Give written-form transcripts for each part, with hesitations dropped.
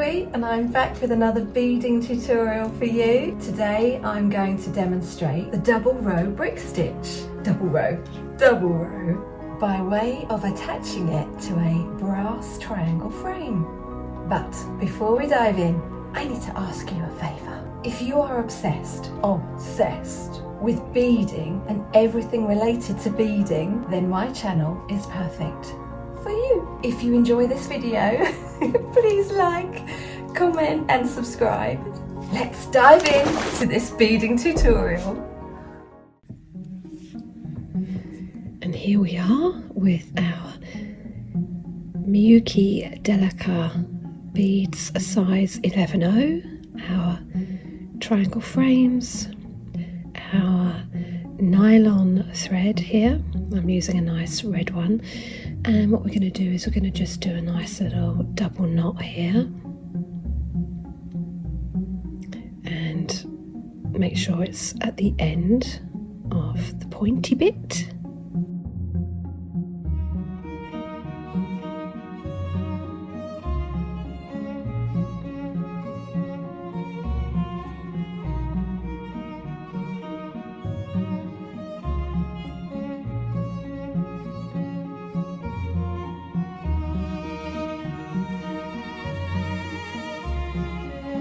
Chloe and I'm back with another beading tutorial for you. Today I'm going to demonstrate the double row brick stitch. Double row by way of attaching it to a brass triangle frame. But before we dive in, I need to ask you a favour. If you are obsessed with beading and everything related to beading, then my channel is perfect for you. If you enjoy this video, please like, comment and subscribe. Let's dive into this beading tutorial. And here we are with our Miyuki Delica beads, a size 11/0, our triangle frames, our nylon thread here. I'm using a nice red one, and what we're going to do is we're going to just do a nice little double knot here and make sure it's at the end of the pointy bit.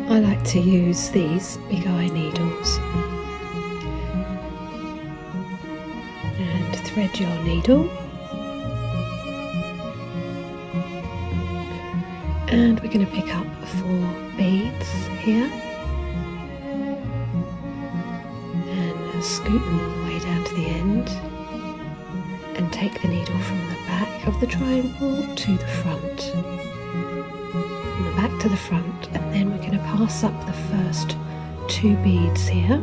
I like to use these big eye needles and thread your needle, and we're going to pick up 4 beads here and scoop them all the way down to the end and take the needle from the back of the triangle to the front. From the back to the front, and then we're going to pass up the first 2 beads here.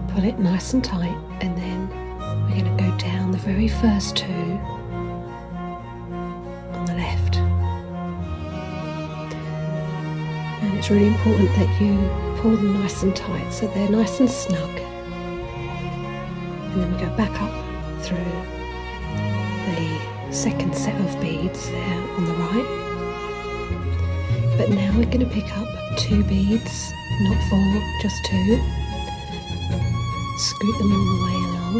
Pull it nice and tight, and then we're going to go down the very first 2 on the left. And it's really important that you pull them nice and tight so they're nice and snug. And then we go back up through the second set of beads there on the right. But now we're going to pick up 2 beads, not 4, just 2. Scoot them all the way along,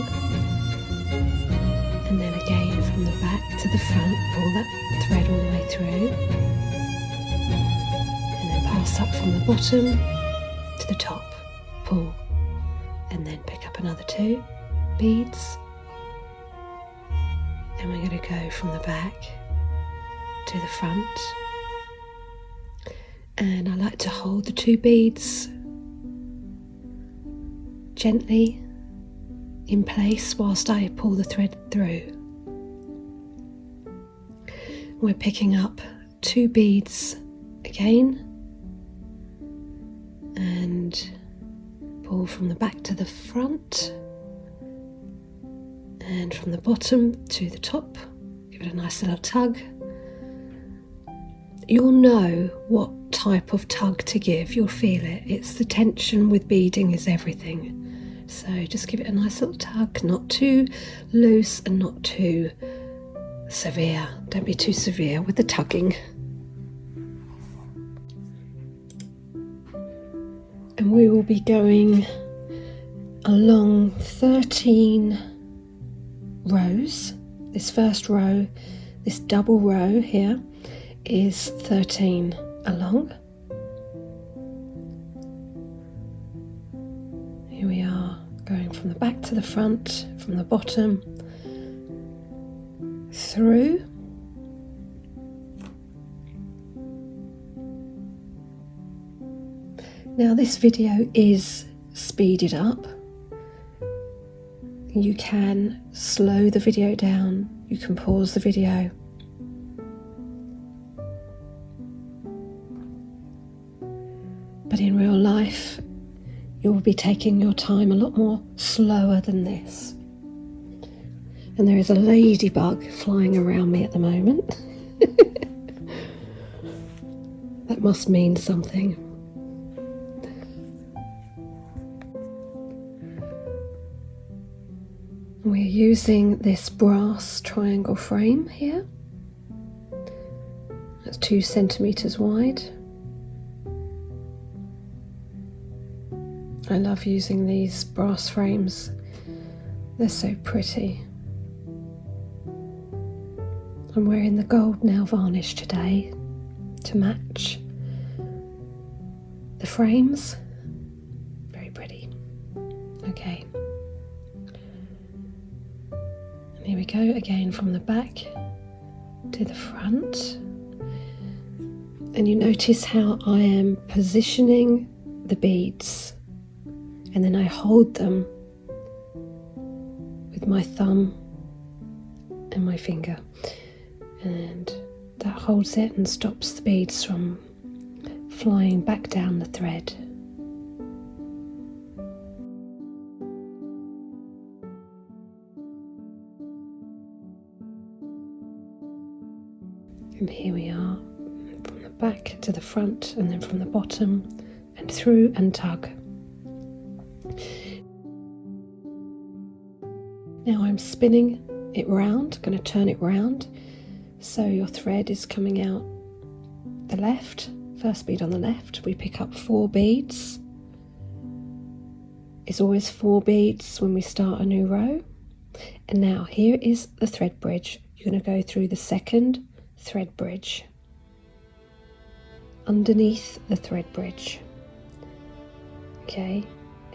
and then again from the back to the front, pull that thread all the way through, and then pass up from the bottom to the top, pull, and then pick up another 2 beads. And we're going to go from the back to the front, and I like to hold the 2 beads gently in place whilst I pull the thread through. We're picking up 2 beads again and pull from the back to the front, and from the bottom to the top, give it a nice little tug. You'll know what type of tug to give, you'll feel it. It's the tension with beading is everything. So just give it a nice little tug, not too loose and not too severe. Don't be too severe with the tugging. And we will be going along 13 rows. This first row, this double row here, is 13 along. Here we are, going from the back to the front, from the bottom through. Now this video is speeded up. You can slow the video down, you can pause the video. But in real life, you will be taking your time a lot more slower than this. And there is a ladybug flying around me at the moment. That must mean something. We're using this brass triangle frame here, That's 2 centimeters wide. I love using these brass frames. They're so pretty. I'm wearing the gold nail varnish today to match the frames. Very pretty. Okay. And here we go again, from the back to the front. And you notice how I am positioning the beads, and then I hold them with my thumb and my finger, and that holds it and stops the beads from flying back down the thread. And here we are, from the back to the front, and then from the bottom and through, and tug. Now I'm spinning it round, going to turn it round, so your thread is coming out the left, first bead on the left. We pick up 4 beads. It's always 4 beads when we start a new row. And now here is the thread bridge. You're going to go through the second thread bridge, underneath the thread bridge, okay,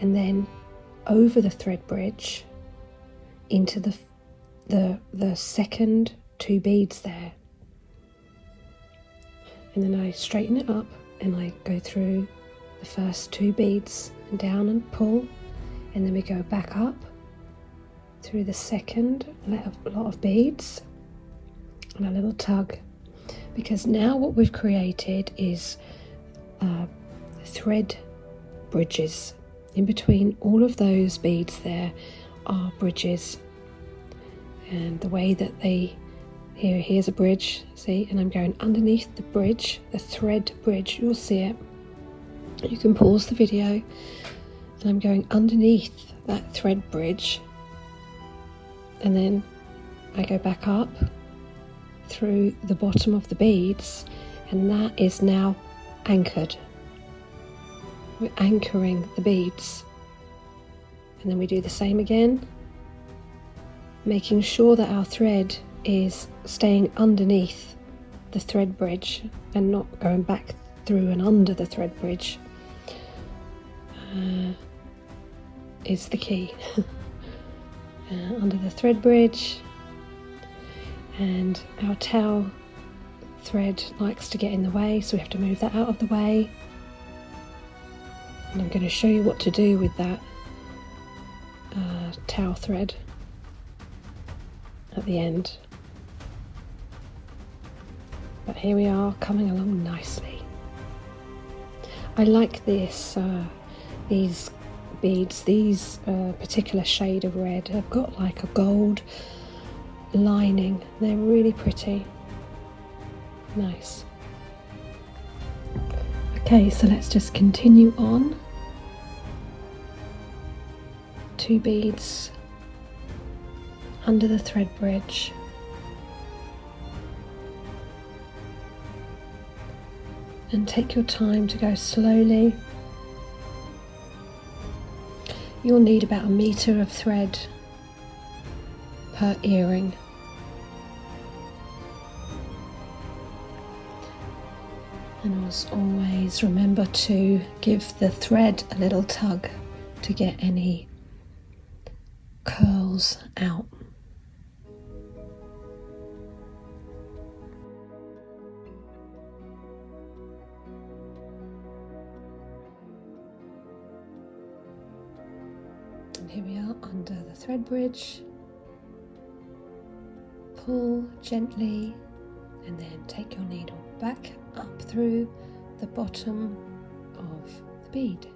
and then over the thread bridge into the second 2 beads there, and then I straighten it up and I go through the first 2 beads and down and pull, and then we go back up through the second lot of beads and a little tug, because now what we've created is thread bridges. In between all of those beads there are bridges, and the way that here's a bridge, see, and I'm going underneath the bridge, the thread bridge, you'll see it. You can pause the video, and I'm going underneath that thread bridge, and then I go back up through the bottom of the beads, and that is now anchored. We're anchoring the beads, and then we do the same again, making sure that our thread is staying underneath the thread bridge and not going back through and under the thread bridge is the key. Under the thread bridge, and our towel thread likes to get in the way, so we have to move that out of the way. And I'm going to show you what to do with that towel thread at the end. But here we are, coming along nicely. I like this, these beads, these particular shade of red have got like a gold lining. They're really pretty. Nice. Okay, so let's just continue on. 2 beads under the thread bridge. And take your time to go slowly. You'll need about 1 meter of thread per earring. And as always, remember to give the thread a little tug to get any curls out. And here we are under the thread bridge. Pull gently, and then take your needle back up through the bottom of the bead.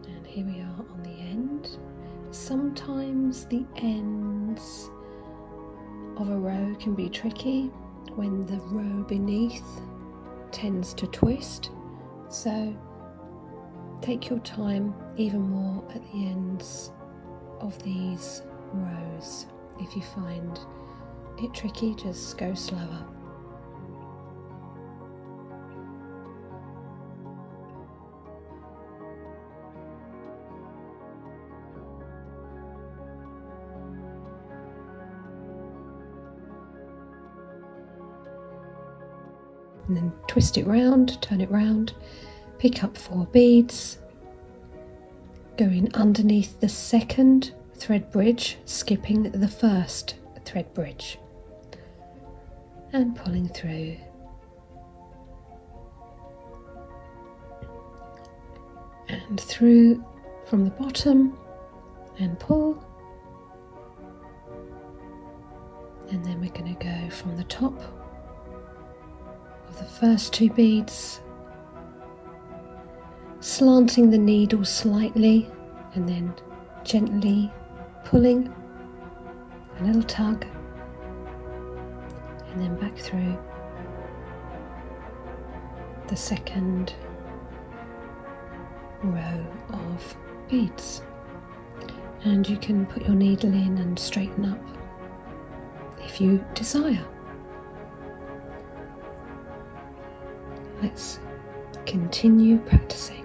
And here we are on the end. Sometimes the ends of a row can be tricky when the row beneath tends to twist, so take your time even more at the ends of these rows. If you find it tricky, just go slower. And then twist it round, turn it round, pick up 4 beads, going underneath the second thread bridge, skipping the first thread bridge, and pulling through. And through from the bottom, and pull. And then we're going to go from the top of the first 2 beads, slanting the needle slightly and then gently pulling, a little tug, and then back through the second row of beads. And you can put your needle in and straighten up if you desire. Let's continue practicing.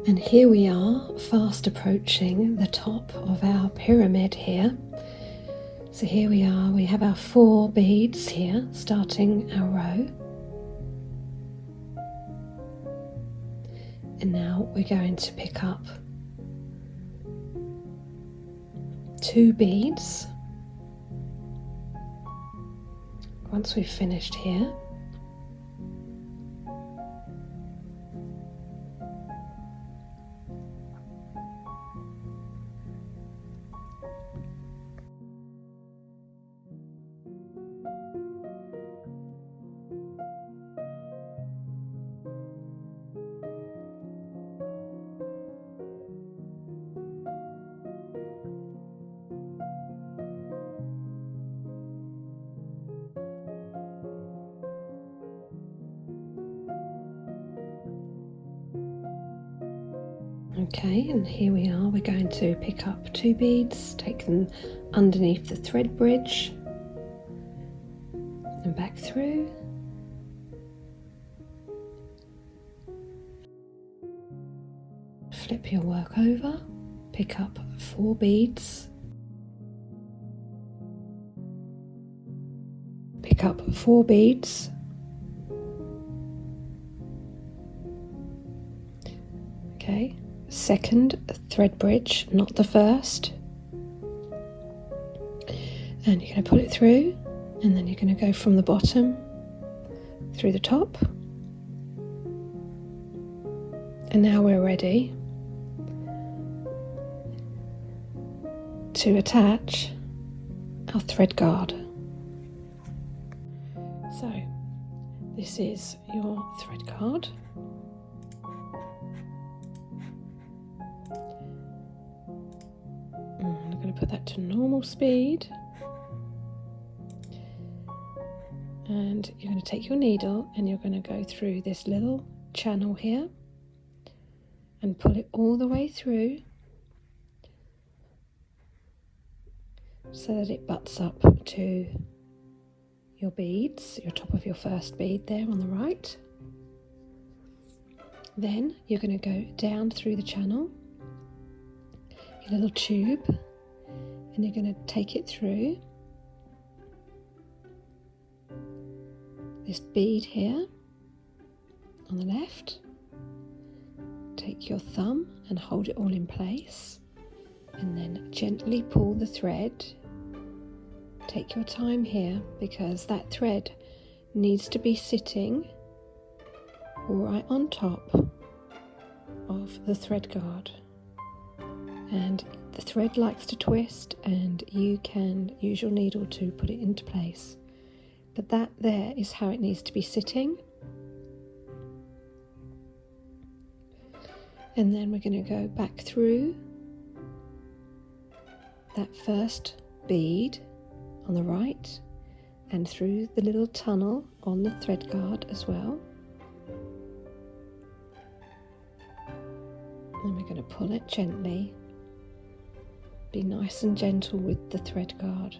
And here we are, fast approaching the top of our pyramid here. So here we are, we have our 4 beads here, starting our row. And now we're going to pick up 2 beads. Once we've finished here, okay, and here we are, we're going to pick up 2 beads, take them underneath the thread bridge and back through. Flip your work over, pick up 4 beads, pick up 4 beads, okay, second thread bridge, not the first, and you're going to pull it through, and then you're going to go from the bottom through the top. And now we're ready to attach our thread guard. So this is your thread guard. I'm going to put that to normal speed, and you're going to take your needle and you're going to go through this little channel here and pull it all the way through so that it butts up to your beads, your top of your first bead there on the right. Then you're going to go down through the channel, your little tube, and you're going to take it through this bead here on the left. Take your thumb and hold it all in place, and then gently pull the thread. Take your time here because that thread needs to be sitting right on top of the thread guard, and the thread likes to twist, and you can use your needle to put it into place, but that there is how it needs to be sitting. And then we're going to go back through that first bead on the right and through the little tunnel on the thread guard as well. And we're going to pull it gently. Be nice and gentle with the thread guard,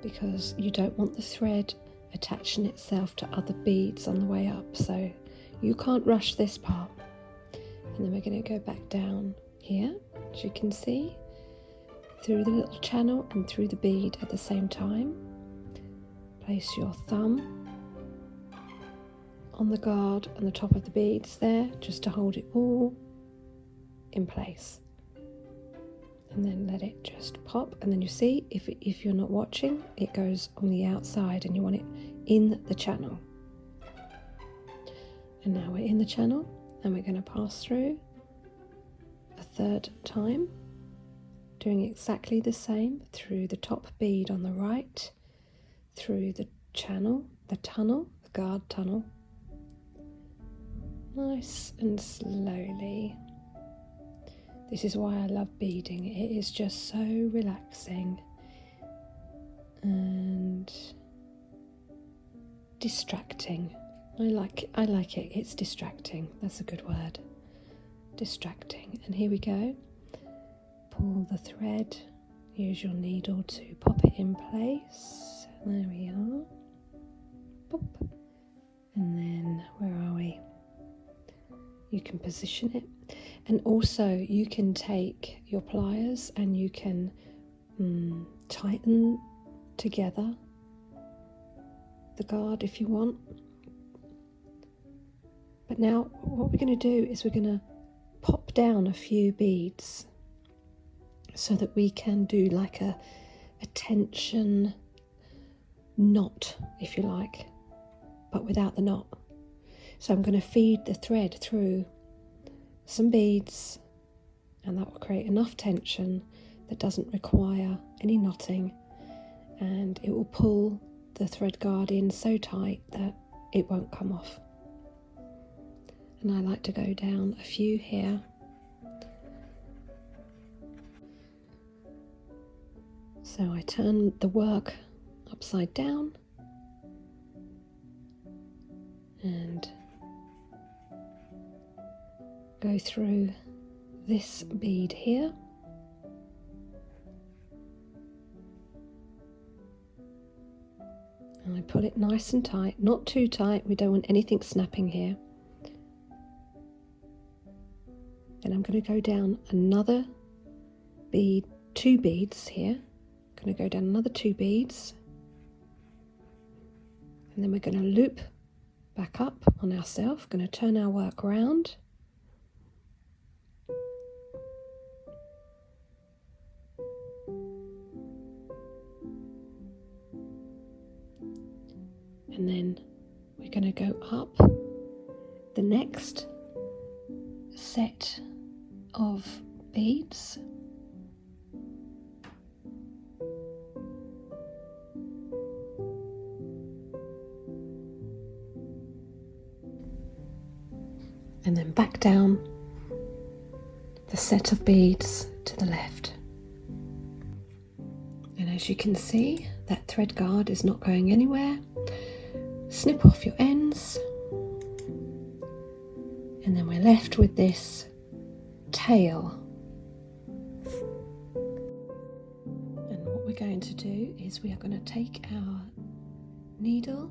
because you don't want the thread attaching itself to other beads on the way up, so you can't rush this part. And then we're going to go back down here, as you can see, through the little channel and through the bead at the same time. Place your thumb on the guard and the top of the beads there, just to hold it all in place. And then let it just pop, and then you see, if you're not watching, it goes on the outside and you want it in the channel. And now we're in the channel, and we're going to pass through a third time, doing exactly the same through the top bead on the right, through the channel, the tunnel, the guard tunnel, nice and slowly. This is why I love beading. It is just so relaxing and distracting. I like it. It's distracting. That's a good word. Distracting. And here we go. Pull the thread. Use your needle to pop it in place. There we are. Pop. And then, where are we? You can position it. And also you can take your pliers and you can tighten together the guard if you want. But now what we're going to do is we're going to pop down a few beads so that we can do like a tension knot, if you like, but without the knot. So I'm going to feed the thread through some beads, and that will create enough tension that doesn't require any knotting, and it will pull the thread guard in so tight that it won't come off. And I like to go down a few here. So I turn the work upside down and go through this bead here. And I pull it nice and tight, not too tight, we don't want anything snapping here. Then I'm going to go down another bead, 2 beads here. I'm going to go down another 2 beads. And then we're going to loop back up on ourselves, going to turn our work around. And then we're going to go up the next set of beads. And then back down the set of beads to the left. And as you can see, that thread guard is not going anywhere. Snip off your ends, and then we're left with this tail. And what we're going to do is we are going to take our needle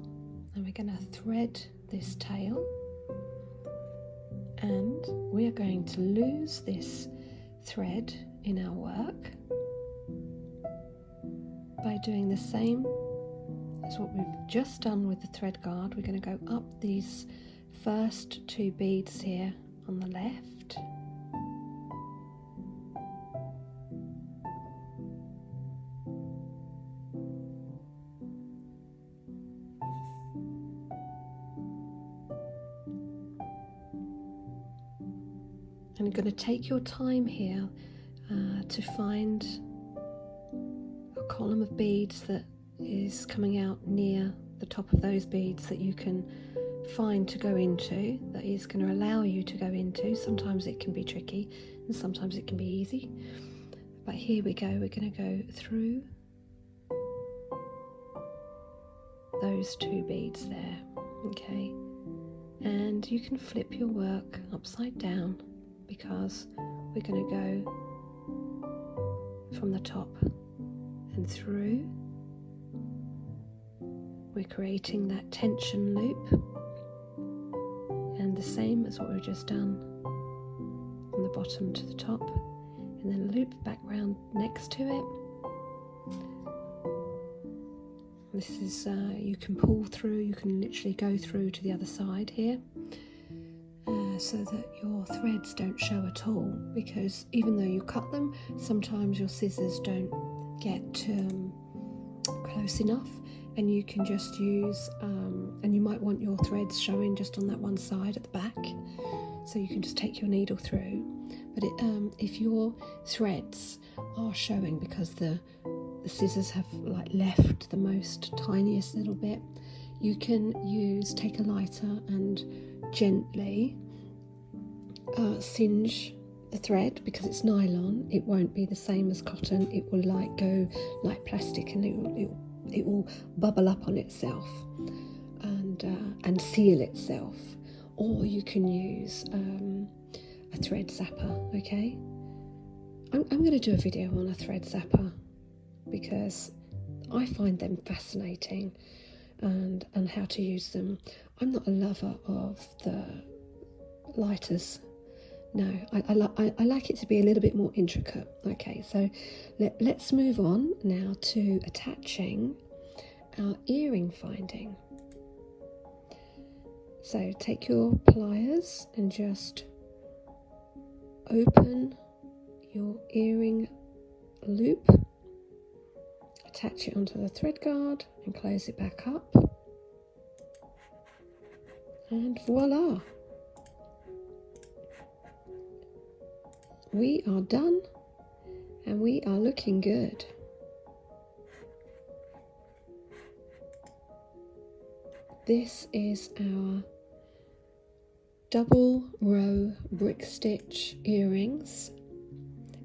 and we're going to thread this tail, and we are going to lose this thread in our work by doing the same as what we've just done with the thread guard. We're going to go up these first 2 beads here on the left, and you're going to take your time here to find a column of beads that is coming out near the top of those beads that you can find to go into, that is going to allow you to go into. Sometimes it can be tricky and sometimes it can be easy, but here we go. We're going to go through those 2 beads there, okay, and you can flip your work upside down because we're going to go from the top and through. We're creating that tension loop, and the same as what we've just done from the bottom to the top, and then loop back round next to it. This is, you can pull through, you can literally go through to the other side here, so that your threads don't show at all, because even though you cut them, sometimes your scissors don't get close enough, and you can just use, and you might want your threads showing just on that one side at the back, so you can just take your needle through. But if your threads are showing because the scissors have like left the most tiniest little bit, you can take a lighter and gently singe the thread. Because it's nylon, it won't be the same as cotton. It will like go like plastic, and it will bubble up on itself and seal itself. Or you can use a thread zapper. Okay, I'm going to do a video on a thread zapper because I find them fascinating, and how to use them. I'm not a lover of the lighters. No, I like it to be a little bit more intricate. Okay, so let's move on now to attaching our earring finding. So take your pliers and just open your earring loop, attach it onto the thread guard and close it back up, and voila, we are done and we are looking good. This is our double row brick stitch earrings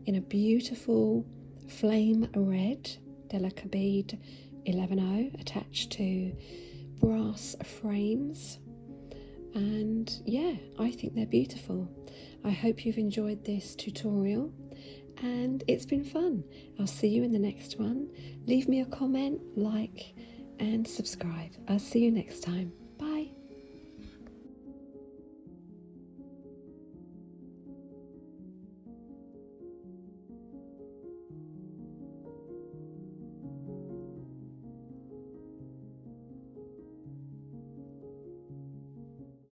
in a beautiful flame red Delica bead 11/0 attached to brass frames. And yeah, I think they're beautiful. I hope you've enjoyed this tutorial and it's been fun. I'll see you in the next one. Leave me a comment, like and subscribe. I'll see you next time.